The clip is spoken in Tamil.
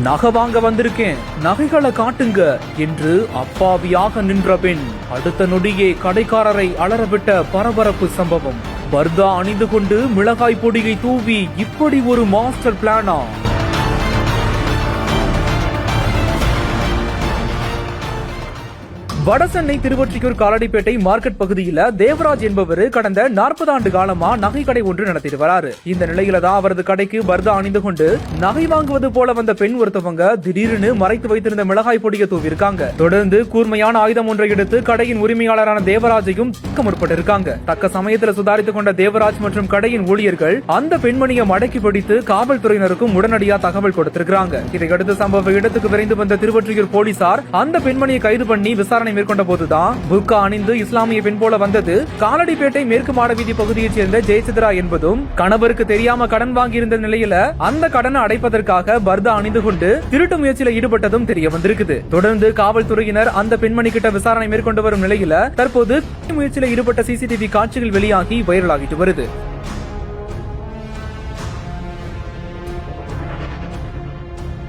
நகை வாங்க வந்திருக்கேன், நகைகளை காட்டுங்க என்று அப்பாவியாக நின்ற பெண் அடுத்த நொடியே கடைக்காரரை அலறவிட்ட பரபரப்பு சம்பவம். பர்தா அணிந்து கொண்டு மிளகாய் பொடியை தூவி இப்படி ஒரு மாஸ்டர் பிளானா? வடசென்னை திருவொற்றியூர் காலடிப்பேட்டை மார்க்கெட் பகுதியில தேவராஜ் என்பவர் கடந்த 40 ஆண்டு காலமா நகை கடை ஒன்று நடத்திட்டு வராரு. இந்த நிலையில தான் அவரது கடைக்கு பர்தா அணிந்து கொண்டு நகை வாங்குவது போல வந்த பெண் ஒருத்தவங்க திடீர்னு மறைத்து வைத்திருந்த மிளகாய் பொடியை தூவி இருக்காங்க. தொடர்ந்து கூர்மையான ஆயுதம் ஒன்றை எடுத்து கடையின் உரிமையாளரான தேவராஜையும் முற்பட்டிருக்காங்க. தக்க சமயத்தில் சுதாரித்துக் கொண்ட தேவராஜ் மற்றும் கடையின் ஊழியர்கள் அந்த பெண்மணியை மடக்கி பிடித்து காவல்துறையினருக்கும் உடனடியாக தகவல் கொடுத்திருக்காங்க. இதையடுத்து சம்பவ இடத்துக்கு விரைந்து வந்த திருவொற்றியூர் போலீசார் அந்த பெண்மணியை கைது பண்ணி விசாரணை மேற்கொண்ட போதுதான் புர்கா அணிந்து இஸ்லாமிய பெண் போல வந்தது காலடிப்பேட்டை மேற்கு மாடவீதி பகுதியைச் சேர்ந்த ஜெயசித்ரா என்பதும் கணவருக்கு தெரியாம கடன் வாங்கியிருந்த நிலையில அந்த கடனை அடைப்பதற்காக பர்தா அணிந்து கொண்டு திருட்டு முயற்சியில் ஈடுபட்டதும் தெரிய வந்திருக்குது. தொடர்ந்து காவல்துறையினர் அந்த பெண்மணி கிட்ட விசாரணை மேற்கொண்டு வரும் நிலையில தற்போது முயற்சியில் ஈடுபட்ட சிசிடிவி காட்சிகள் வெளியாகி வைரலாகிட்டு வருது.